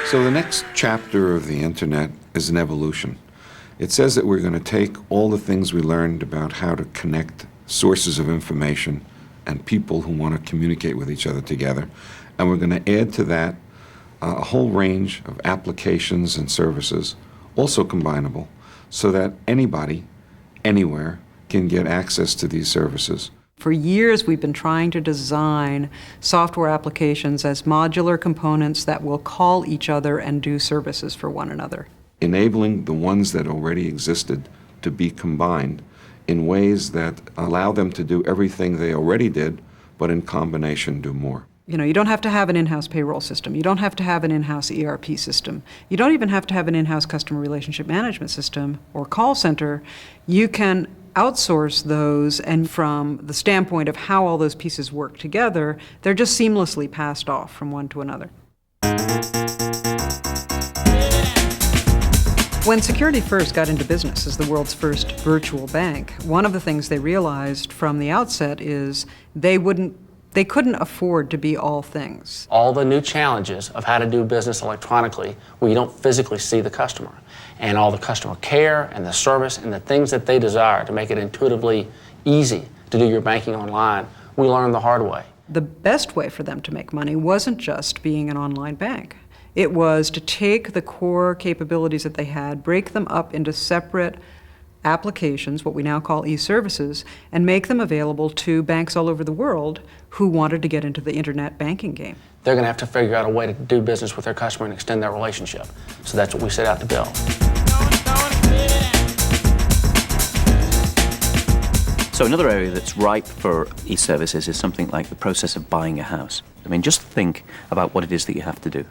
So the next chapter of the internet is an evolution. It says that we're going to take all the things we learned about how to connect sources of information and people who want to communicate with each other together, and we're going to add to that a whole range of applications and services, also combinable, so that anybody, anywhere, can get access to these services. For years, we've been trying to design software applications as modular components that will call each other and do services for one another. Enabling the ones that already existed to be combined in ways that allow them to do everything they already did, but in combination do more. You know, you don't have to have an in-house payroll system. You don't have to have an in-house ERP system. You don't even have to have an in-house customer relationship management system or call center. You can outsource those, and from the standpoint of how all those pieces work together, they're just seamlessly passed off from one to another. When Security First got into business as the world's first virtual bank, one of the things they realized from the outset is they couldn't afford to be all things. All the new challenges of how to do business electronically where you don't physically see the customer, and all the customer care and the service and the things that they desire to make it intuitively easy to do your banking online, we learned the hard way. The best way for them to make money wasn't just being an online bank. It was to take the core capabilities that they had, break them up into separate applications, what we now call e-services, and make them available to banks all over the world who wanted to get into the internet banking game. They're going to have to figure out a way to do business with their customer and extend that relationship. So that's what we set out to build. So another area that's ripe for e-services is something like the process of buying a house. I mean, just think about what it is that you have to do.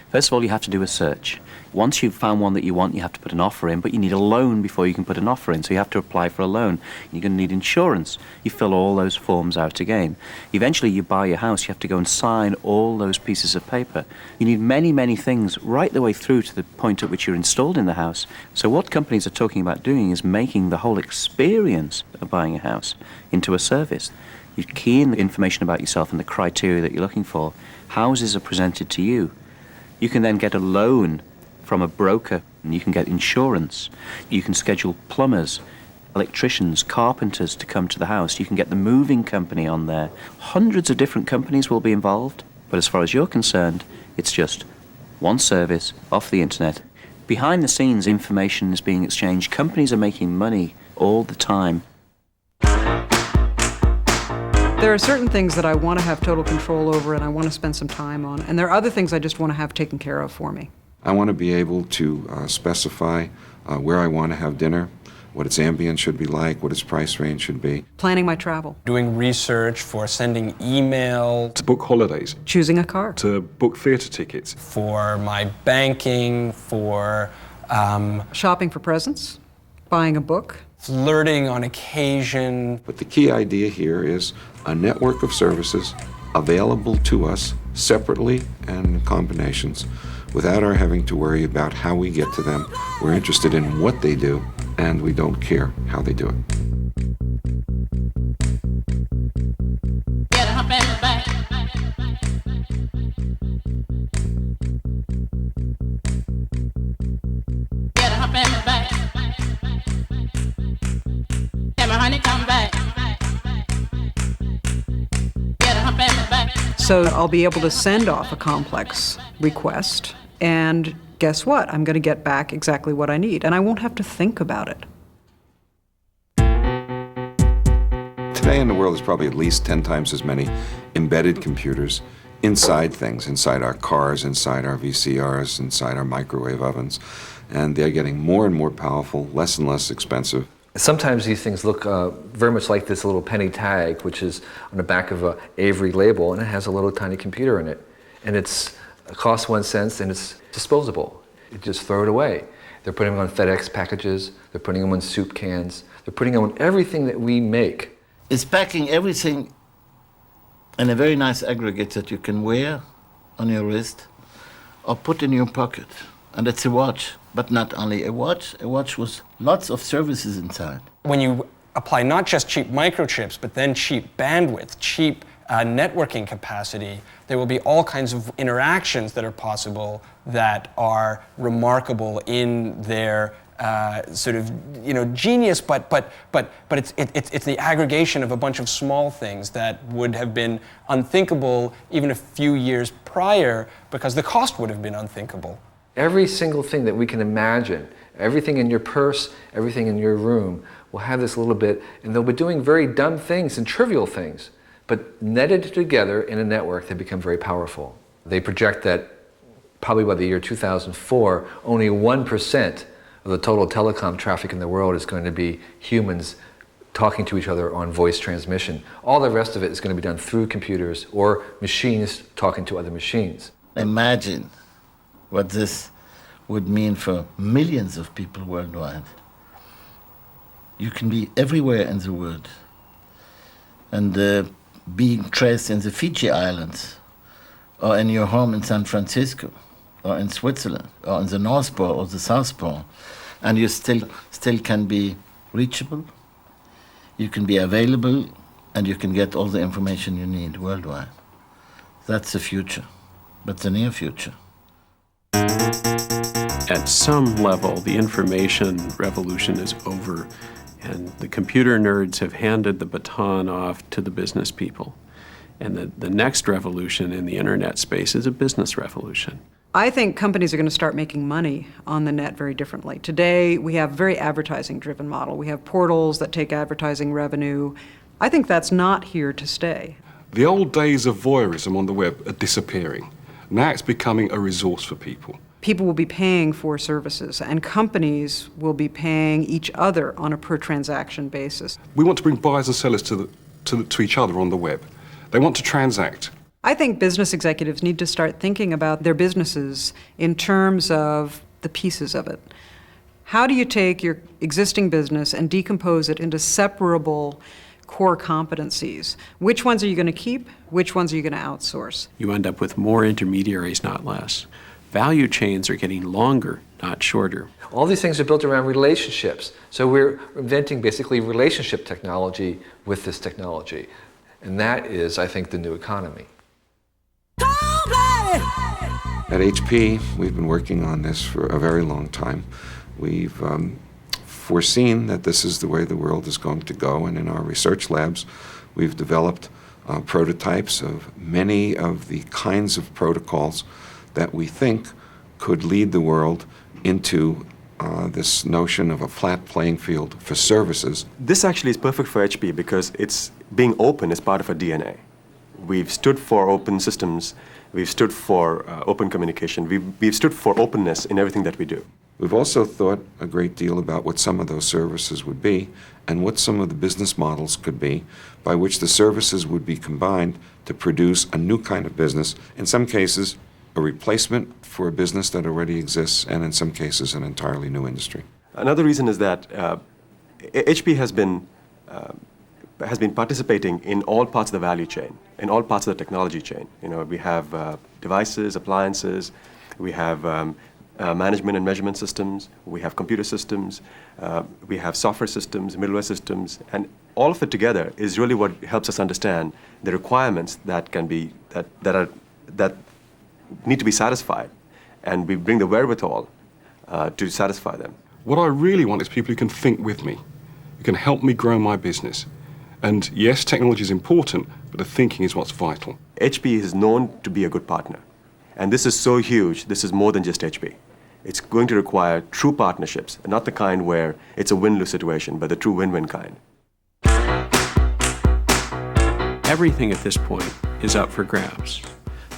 First of all, you have to do a search. Once you've found one that you want, you have to put an offer in, but you need a loan before you can put an offer in, so you have to apply for a loan. You're going to need insurance. You fill all those forms out again. Eventually, you buy your house, you have to go and sign all those pieces of paper. You need many, many things right the way through to the point at which you're installed in the house. So what companies are talking about doing is making the whole experience of buying a house into a service. You key in the information about yourself and the criteria that you're looking for. Houses are presented to you. You can then get a loan from a broker, and you can get insurance. You can schedule plumbers, electricians, carpenters to come to the house. You can get the moving company on there. Hundreds of different companies will be involved, but as far as you're concerned, it's just one service off the internet. Behind the scenes, information is being exchanged. Companies are making money all the time. There are certain things that I want to have total control over and I want to spend some time on, and there are other things I just want to have taken care of for me. I want to be able to specify where I want to have dinner, what its ambience should be like, what its price range should be. Planning my travel. Doing research for sending email. To book holidays. Choosing a car. To book theatre tickets. For my banking, for... shopping for presents, buying a book. Flirting on occasion. But the key idea here is a network of services available to us separately and in combinations without our having to worry about how we get to them. We're interested in what they do, and we don't care how they do it. So I'll be able to send off a complex request, and guess what? I'm going to get back exactly what I need, and I won't have to think about it. Today in the world, there's probably at least 10 times as many embedded computers inside things, inside our cars, inside our VCRs, inside our microwave ovens, and they're getting more and more powerful, less and less expensive. Sometimes these things look very much like this little penny tag, which is on the back of a Avery label, and it has a little tiny computer in it. And it costs 1 cent, and it's disposable. You just throw it away. They're putting them on FedEx packages, they're putting them on soup cans, they're putting them on everything that we make. It's packing everything in a very nice aggregate that you can wear on your wrist or put in your pocket. And it's a watch, but not only a watch with lots of services inside. When you apply not just cheap microchips, but then cheap bandwidth, cheap networking capacity, there will be all kinds of interactions that are possible that are remarkable in their sort of genius, but it's the aggregation of a bunch of small things that would have been unthinkable even a few years prior because the cost would have been unthinkable. Every single thing that we can imagine, everything in your purse, everything in your room, will have this little bit, and they'll be doing very dumb things and trivial things, but netted together in a network, they become very powerful. They project that probably by the year 2004, only 1% of the total telecom traffic in the world is going to be humans talking to each other on voice transmission. All the rest of it is going to be done through computers or machines talking to other machines. Imagine what this would mean for millions of people worldwide. You can be everywhere in the world and being traced in the Fiji Islands or in your home in San Francisco or in Switzerland or in the North Pole or the South Pole, and you still can be reachable, you can be available, and you can get all the information you need worldwide. That's the future, but the near future. At some level, the information revolution is over, and the computer nerds have handed the baton off to the business people. And the next revolution in the internet space is a business revolution. I think companies are going to start making money on the net very differently. Today, we have a very advertising-driven model. We have portals that take advertising revenue. I think that's not here to stay. The old days of voyeurism on the web are disappearing. Now it's becoming a resource for people. People will be paying for services, and companies will be paying each other on a per-transaction basis. We want to bring buyers and sellers to each other on the web. They want to transact. I think business executives need to start thinking about their businesses in terms of the pieces of it. How do you take your existing business and decompose it into separable core competencies? Which ones are you going to keep? Which ones are you going to outsource? You end up with more intermediaries, not less. Value chains are getting longer, not shorter. All these things are built around relationships. So we're inventing basically relationship technology with this technology. And that is, I think, the new economy. At HP, we've been working on this for a very long time. We've foreseen that this is the way the world is going to go, and in our research labs, we've developed prototypes of many of the kinds of protocols that we think could lead the world into this notion of a flat playing field for services. This actually is perfect for HP because it's being open as part of our DNA. We've stood for open systems, we've stood for open communication, we've stood for openness in everything that we do. We've also thought a great deal about what some of those services would be and what some of the business models could be by which the services would be combined to produce a new kind of business, in some cases a replacement for a business that already exists, and in some cases an entirely new industry. Another reason is that HP has been participating in all parts of the value chain, in all parts of the technology chain. You know, we have devices, appliances, we have management and measurement systems, we have computer systems, we have software systems, middleware systems, and all of it together is really what helps us understand the requirements that can be that need to be satisfied, and we bring the wherewithal to satisfy them. What I really want is people who can think with me, who can help me grow my business. And yes, technology is important, but the thinking is what's vital. HP is known to be a good partner. And this is so huge, this is more than just HP. It's going to require true partnerships, not the kind where it's a win-lose situation, but the true win-win kind. Everything at this point is up for grabs.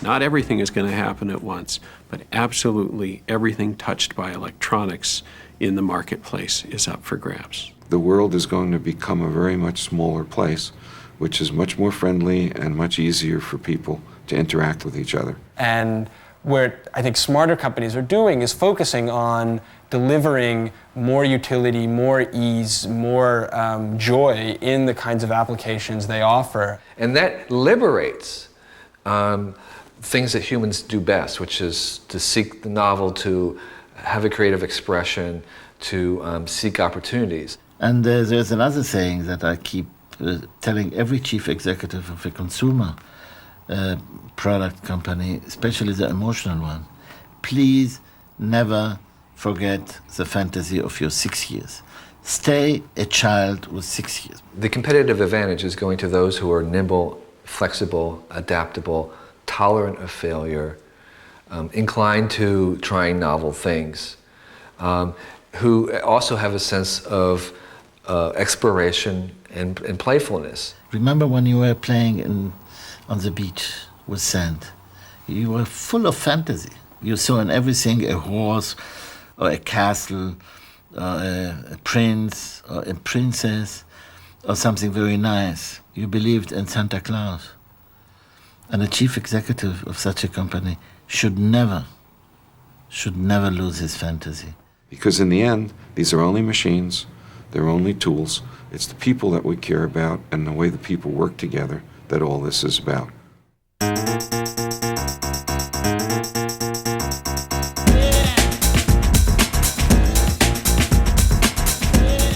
Not everything is going to happen at once, but absolutely everything touched by electronics in the marketplace is up for grabs. The world is going to become a very much smaller place, which is much more friendly and much easier for people to interact with each other. And what I think smarter companies are doing is focusing on delivering more utility, more ease, more joy in the kinds of applications they offer. And that liberates things that humans do best, which is to seek the novel, to have a creative expression, to seek opportunities. And there's another saying that I keep telling every chief executive of a consumer product company, especially the emotional one, please never forget the fantasy of your 6 years. Stay a child with 6 years. The competitive advantage is going to those who are nimble, flexible, adaptable, tolerant of failure, inclined to trying novel things, who also have a sense of exploration and playfulness. Remember when you were playing on the beach with sand? You were full of fantasy. You saw in everything a horse or a castle or a prince or a princess or something very nice. You believed in Santa Claus. And a chief executive of such a company should never lose his fantasy. Because in the end, these are only machines, they're only tools. It's the people that we care about and the way the people work together that all this is about.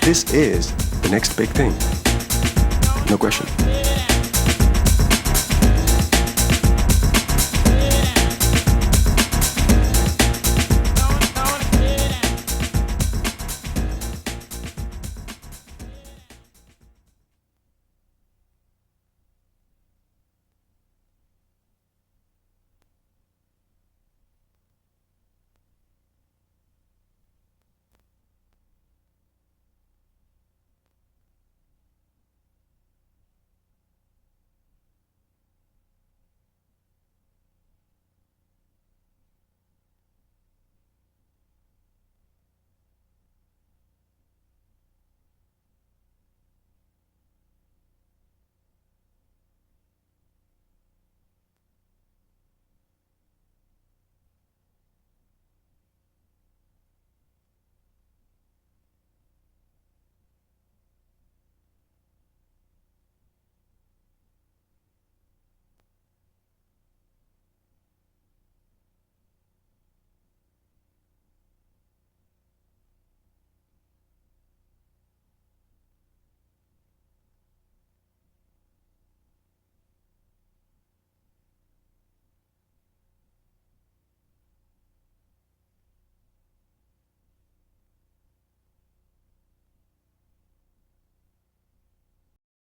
This is the next big thing. No question.